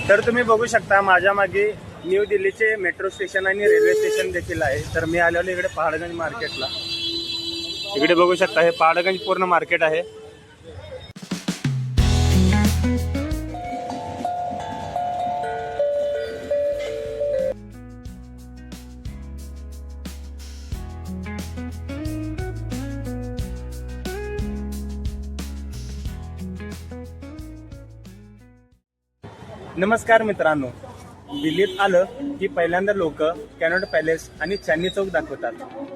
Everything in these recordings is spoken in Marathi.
तर तुम्ही बघू शकता माझ्या मागे न्यू दिल्लीचे मेट्रो स्टेशन आणि रेल्वे स्टेशन देखील आहे। तर मी आलेलो इकडे पहाडगंज मार्केटला। इकडे बघू शकता हे पहाडगंज पूर्ण मार्केट आहे। नमस्कार मित्रांनो, दिल्लीत आलं की पहिल्यांदा लोक कॅनॉट पॅलेस आणि चांदनी चौक दाखवतात।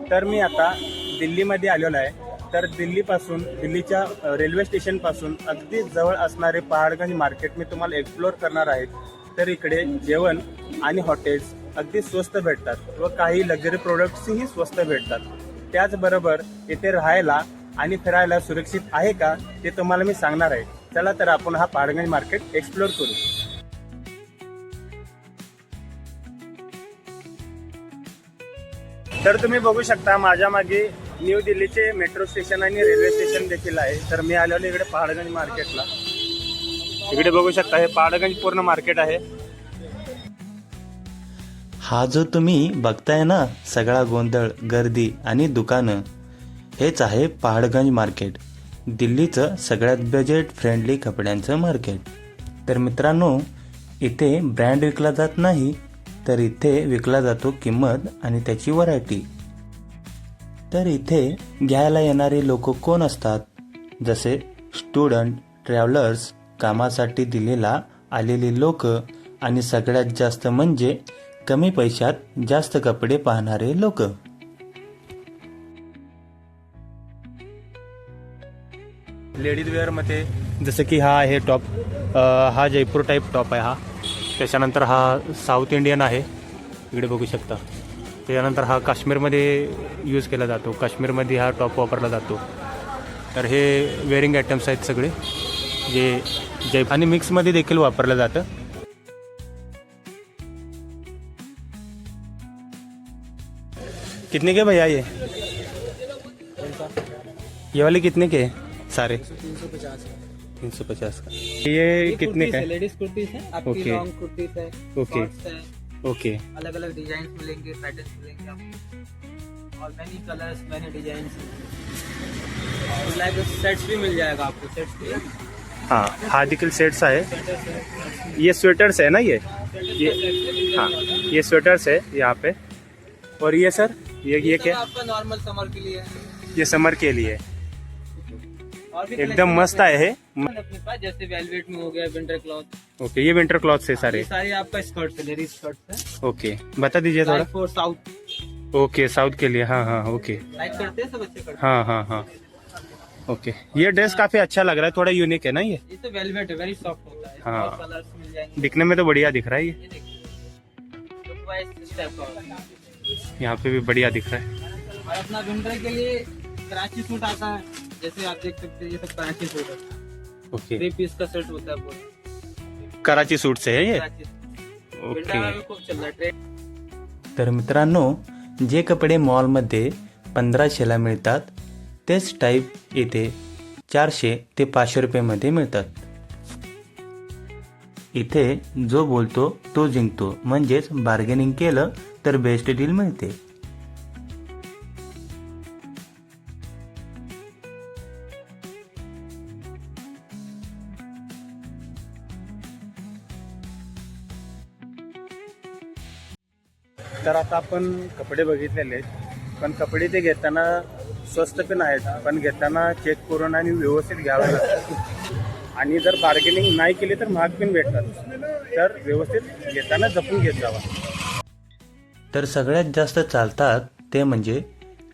तर मी आता दिल्लीमध्ये आलेलो आहे। तर दिल्लीच्या रेल्वे स्टेशन पासून अगदी जवळ असणारे पहाडगंज मार्केट मी तुम्हाला एक्सप्लोर करणार आहे। तर इकडे जेवण आणि हॉटेल्स अगदी स्वस्त भेटतात व काही लक्झरी प्रोडक्ट्सही स्वस्त भेटतात। त्याचबरोबर इथे राहायला आणि फिरायला सुरक्षित आहे का ते तुम्हाला मी सांगणार आहे। चला तर आपण हा पहाडगंज मार्केट एक्सप्लोर करू। तर तुम्ही बघू शकता माझ्या मागे न्यू दिल्लीचे मेट्रो स्टेशन आणि रेल्वे स्टेशन देखील आहे। तर मी आलेलो इकडे पहाडगंज मार्केटला। इकडे बघू शकता हे पहाडगंज पूर्ण मार्केट आहे। हा जो तुम्ही बघताय ना सगळा गोंधळ, गर्दी आणि दुकानं, हेच आहे पहाडगंज मार्केट, दिल्लीचं सगळ्यात बजेट फ्रेंडली कपड्यांचं मार्केट। तर मित्रांनो, इथे ब्रँड विकला जात नाही, तर इथे विकला जातो किंमत आणि त्याची व्हरायटी। तर इथे घ्यायला येणारे लोक कोण असतात? जसे स्टुडंट, ट्रॅव्हलर्स, कामासाठी दिल्लीला आलेली लोक आणि सगळ्यात जास्त म्हणजे कमी पैशात जास्त कपडे पाहणारे लोक। लेडीज वेअर मध्ये जसं की हा आहे टॉप, हा जयपूर टाईप टॉप आहे हा। त्याच्यानंतर हा साऊथ इंडियन आहे, इकडे बघू शकता। त्याच्यानंतर हा काश्मीरमध्ये यूज केला जातो, काश्मीरमध्ये हा टॉप वापरला जातो। तर हे वेअरिंग आयटम्स आहेत सगळे जे आणि मिक्समध्ये देखील वापरलं जातं। कितने के भैया ये वाले कितने के सारे? 350 का। ये कितने का है? लेडीज कुर्तीज है आपकी, ओके। लॉन्ग कुर्तीज है, ओके। शॉर्ट्स है, ओके अलग अलग डिजाइन मिलेंगे, पैटर्न मिलेंगे आपको, और मैनी कलर्स, मैनी डिजाइन, और लाइक सेट्स भी मिल जाएगा आपको। सेट्स भी हाँ, हा देखील सेट्स आहे। ये स्वेटर्स है ना ये हाँ, ये स्वेटर्स है यहाँ पे। और ये सर ये क्या? आपका नॉर्मल समर के लिए है। ये समर के लिए और भी एकदम मस्त आहे हे। अपने पास जैसे वेलवेट में हो गया, विंटर क्लॉथ, ओके, ये विंटर क्लॉथ है सारे। ये सारी आपका स्कर्ट है, लेडीज स्कर्ट है। ओके, बता दीजिए थोड़ा। फॉर साउथ, ओके, साउथ के लिए, हाँ हाँ, ओके, लाइक करते हैं सब, अच्छे करते हैं। हाँ हाँ हाँ, ओके। ये ड्रेस काफी अच्छा लग रहा है, थोड़ा यूनिक है ना ये ये तो वेलवेट है, वेरी सॉफ्ट होता है। हाँ। और कलर्स मिल जाएंगे, दिखने में तो बढ़िया दिख रहा है। ये देखिए लुक वाइज इस टाइप का होता है। यहाँ पे भी बढ़िया दिख रहा है। और अपना विंटर के लिए कराची सूट आता है, जैसे आप देख सकते हैं, ये सब कराची सूट है। ओके, 3 पीस का सेट होता है पूरा कराची सूट से है ये। कराची सूट। विंटर ओके, में भी खूब चल रहा है ट्रेंड। तर मित्रांनो, जे कपडे मॉलमध्ये 1500ला मिळतात, तेच टाईप इथे 400 ते 500 रुपयेमध्ये मिळतात। इथे जो बोलतो तो जिंकतो, म्हणजेच बार्गेनिंग केलं तर बेस्ट डील मिळते। तर आता आपण कपडे बघितलेले आहेत, पण कपडे ते घेताना स्वस्त पण आहेत, पण घेताना चेक करून आणि व्यवस्थित घ्यावे लागतात। आणि जर बार्गेनिंग नाही केली तर महाग पण भेटतात। तर व्यवस्थित घेताना जपून घेत जावा। तर सगळ्यात जास्त चालतात ते म्हणजे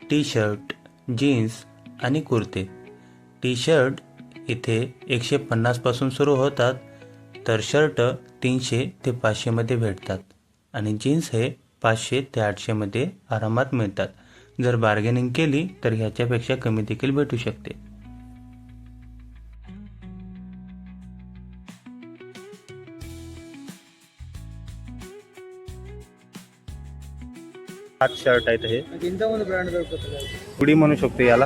टी शर्ट, जीन्स आणि कुर्ते। टी शर्ट इथे 150 पासून सुरू होतात, तर शर्ट 300 ते 500 मध्ये भेटतात आणि जीन्स हे 500 ते 800 मध्ये आरामात मिळतात। जर बार्गेनिंग केली तर ह्याच्यापेक्षा कमी देखील भेटू शकते। हात शर्ट आहेत हे, वृंदावन ब्रँड हुडी म्हणू शकतो याला।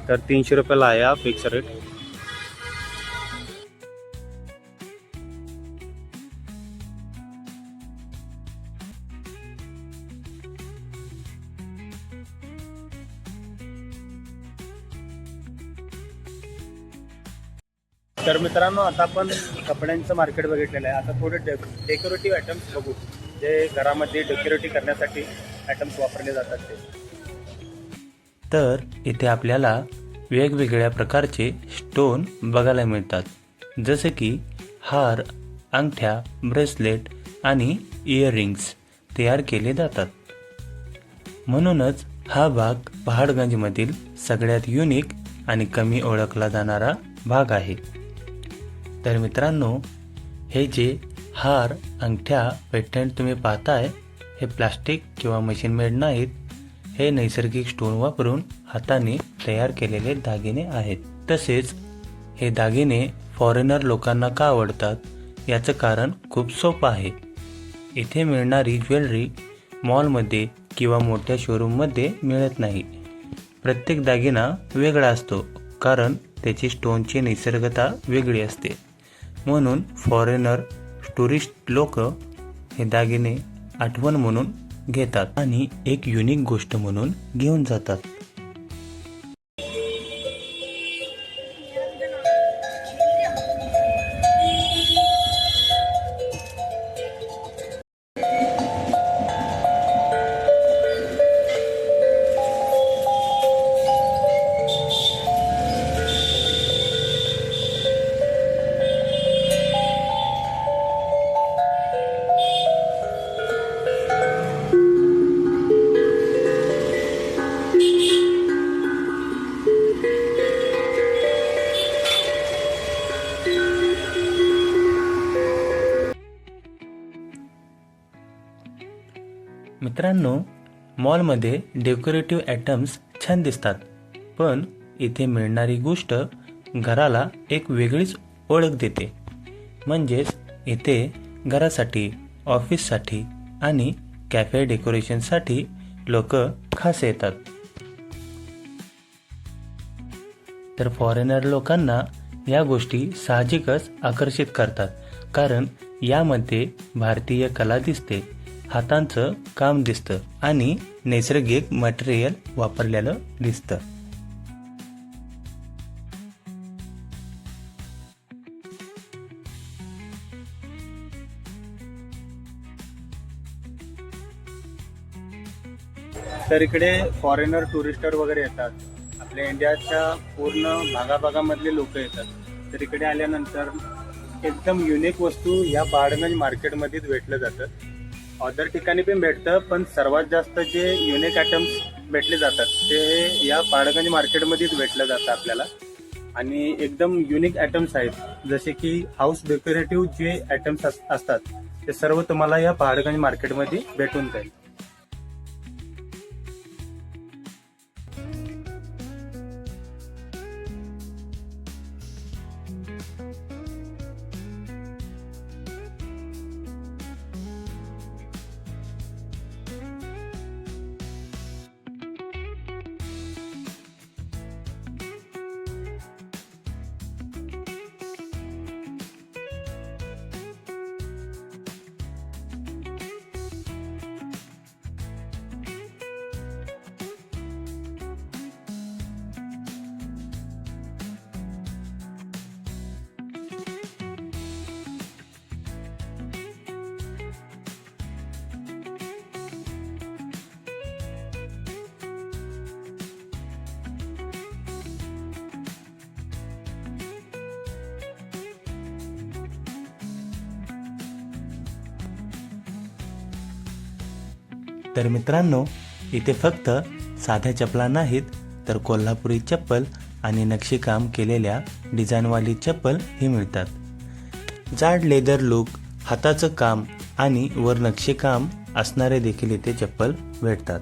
तर 300 रुपयाला आहे हा फिक्स रेट। तर मित्रांनो, आता आपण कपड्यांचं मार्केट बघितलेलं आहे. आता थोडे डेकोरेटिव्ह आयटम्स बघू, जे घरामध्ये डेकोरेटिव्ह करण्यासाठी आयटम्स वापरले जातात ते. तर इथे आपल्याला वेगवेगळ्या प्रकारचे स्टोन बघायला मिळतात, जसे की हार, अंगठ्या, ब्रेसलेट आणि इयरिंग्स तयार केले जातात. म्हणूनच हा भाग पहाडगंजमधील सगळ्यात युनिक आणि कमी ओळखला जाणारा भाग आहे. तर मित्रांनो, हे जे हार, अंगठ्या, पेटंट तुम्ही पाहताय, हे प्लास्टिक किंवा मशीन मेड नाहीत. हे नैसर्गिक स्टोन वापरून हाताने तयार केलेले दागिने आहेत. तसेच हे दागिने फॉरेनर लोकांना का आवडतात याचं कारण खूप सोपं आहे. इथे मिळणारी ज्वेलरी मॉलमध्ये किंवा मोठ्या शोरूममध्ये मिळत नाही. प्रत्येक दागिना वेगळा असतो, कारण त्याची स्टोनची नैसर्गिकता वेगळी असते. म्हणून फॉरेनर टुरिस्ट लोक हे दागिने आठवण म्हणून घेतात आणि एक युनिक गोष्ट म्हणून घेऊन जातात. मित्रांनो, मॉलमध्ये डेकोरेटिव्ह आयटम्स छान दिसतात, पण इथे मिळणारी गोष्ट घराला एक वेगळीच ओळख देते. म्हणजेच इथे घरासाठी, ऑफिससाठी आणि कॅफे डेकोरेशनसाठी लोक खास येतात. तर फॉरेनर लोकांना या गोष्टी साहजिकच आकर्षित करतात, कारण यामध्ये भारतीय कला दिसते, हातांचं काम दिसतं आणि नैसर्गिक मटेरियल वापरलेलं दिसतं. तर इकडे फॉरेनर टुरिस्टर वगैरे येतात. आपल्या इंडियाच्या पूर्ण भागाभागामधले लोक येतात. तर इकडे आल्यानंतर एकदम युनिक वस्तू या पहाडगंज मार्केटमध्येच भेटलं जातं. अदर ठिकाणी पण भेटतं, पण सर्वात जास्त जे युनिक आयटम्स भेटले जातात ते या पहाडगंज मार्केटमध्येच भेटलं जातं आपल्याला. आणि एकदम युनिक आयटम्स आहेत, जसे की हाऊस डेकोरेटिव्ह जे आयटम्स असतात ते सर्व तुम्हाला या पहाडगंज मार्केटमध्ये भेटून जाईल. तर मित्रांनो, इथे फक्त साध्या चपला नाहीत, तर कोल्हापुरी चप्पल आणि नक्षीकाम केलेल्या डिझाईनवाली चप्पल ही मिळतात. जाड लेदर लुक, हाताचं काम आणि वर नक्षीकाम असणारे देखील इथे चप्पल भेटतात.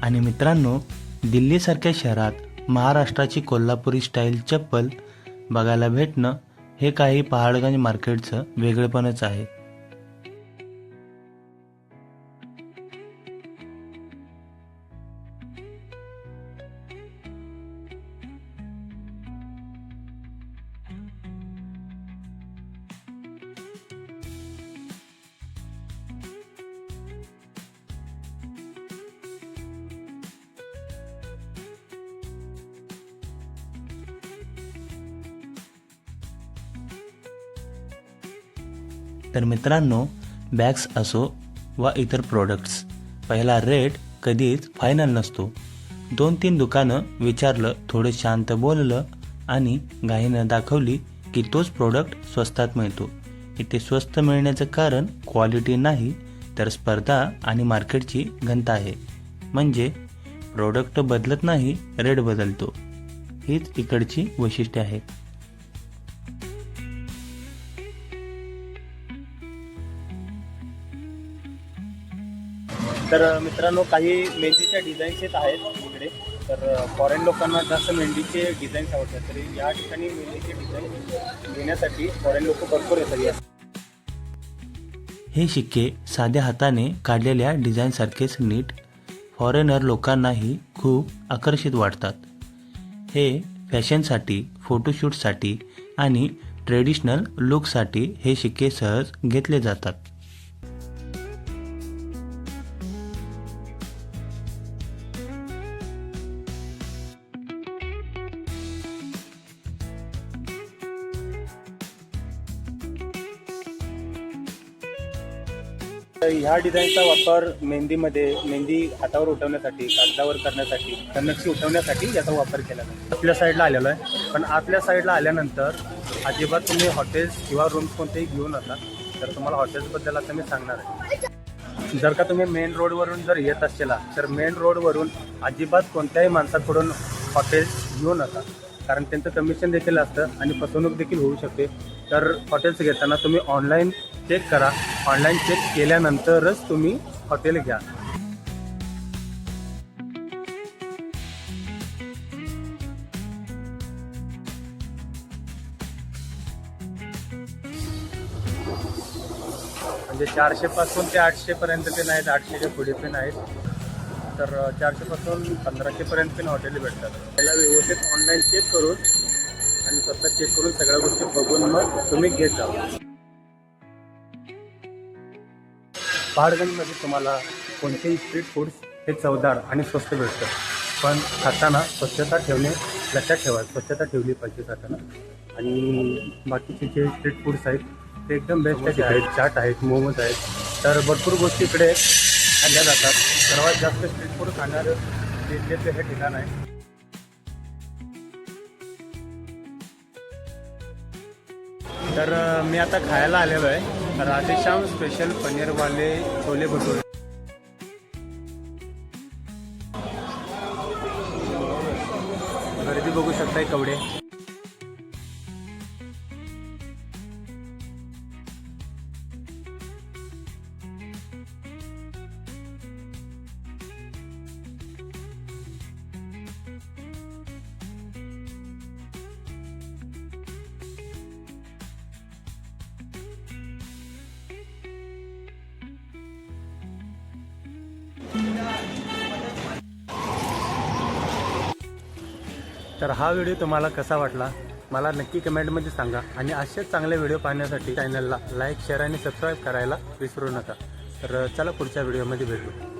आणि मित्रांनो, दिल्लीसारख्या शहरात महाराष्ट्राची कोल्हापुरी स्टाईल चप्पल बघायला भेटणं हे काही पहाडगंज मार्केटचं वेगळेपणच आहे. तर मित्रांनो, बॅग्स असो वा इतर प्रोडक्ट्स, पहिला रेट कधीच फायनल नसतो. 2-3 दुकानं विचारलं, थोडं शांत बोललं आणि घाईनं दाखवली की तोच प्रोडक्ट स्वस्तात मिळतो. इथे स्वस्त मिळण्याचं कारण क्वालिटी नाही तर स्पर्धा आणि मार्केटची घनता आहे. म्हणजे प्रोडक्ट बदलत नाही, रेट बदलतो. हीच इकडची वैशिष्ट्ये आहेत. तर मित्रांनो, काही मेहंदीच्या डिझाईन्स येत आहेत इकडे. तर फॉरेन लोकांना जास्त मेहंदीचे डिझाईन्स आवडतात, तरी या ठिकाणी मेहंदीचे डिझाईन घेण्यासाठी फॉरेन लोक भरपूर येतात. हे शिक्के साध्या हाताने काढलेल्या डिझाईनसारखेच नीट फॉरेनर लोकांनाही खूप आकर्षित वाटतात. हे फॅशनसाठी, फोटोशूटसाठी आणि ट्रेडिशनल लुकसाठी हे शिक्के सहज घेतले जातात. तर ह्या डिझाईनचा वापर मेहंदी हातावर उठवण्यासाठी, कागदावर करण्यासाठी, नक्षी उठवण्यासाठी याचा वापर केला जातो. आपल्या साईडला आलेलो आहे, पण आतल्या साईडला आल्यानंतर अजिबात तुम्ही हॉटेल्स किंवा रूम्स कोणतेही घेऊ नका. तर तुम्हाला हॉटेल्सबद्दल आता मी सांगणार आहे. जर का तुम्ही मेन रोडवरून जर येत असेल तर मेन रोडवरून अजिबात कोणत्याही माणसाकडून हॉटेल्स घेऊ नका, कारण त्यांचं कमिशन देखील असतं आणि फसवणूक देखील होऊ शकते. तर हॉटेल्स घेताना तुम्ही ऑनलाईन चेक करा. ऑनलाईन चेक केल्यानंतरच तुम्ही हॉटेल घ्या. म्हणजे 400 पासून ते 800 पर्यंत पण आहेत, 800च्या पुढे पण आहेत. तर 400 पासून 1500 पर्यंत पण हॉटेल भेटतात. त्याला व्यवस्थित ऑनलाईन चेक करून आणि स्वतः चेक करून सगळ्या गोष्टी बघून मग तुम्ही घेत जा. पहाडगंजमध्ये तुम्हाला कोणतेही स्ट्रीट फूड्स हे चवदार आणि स्वस्त भेटतं, पण खाताना स्वच्छता ठेवणे लक्षात ठेवा. स्वच्छता ठेवली पाहिजे खाताना. आणि बाकीचे जे स्ट्रीट फूड्स आहेत ते एकदम बेस्ट आहेत. चाट आहेत, मोमोज आहेत. तर भरपूर गोष्टी इकडे खाल्ल्या जातात. सर्वात जास्त स्ट्रीट फूड खाणारं दिल्लीचं हे ठिकाण आहे. तर मी आता खायला आलेलो आहे राधेश्याम स्पेशल पनीरवाले छोले भटुरे. गर्दी बघू शकताय केवढे. तर हा व्हिडिओ तुम्हाला कसा वाटला मला नक्की कमेंटमध्ये सांगा. आणि असेच चांगले व्हिडिओ पाहण्यासाठी चॅनलला लाईक, शेअर आणि सबस्क्राईब करायला विसरू नका. तर चला पुढच्या व्हिडिओमध्ये भेटू.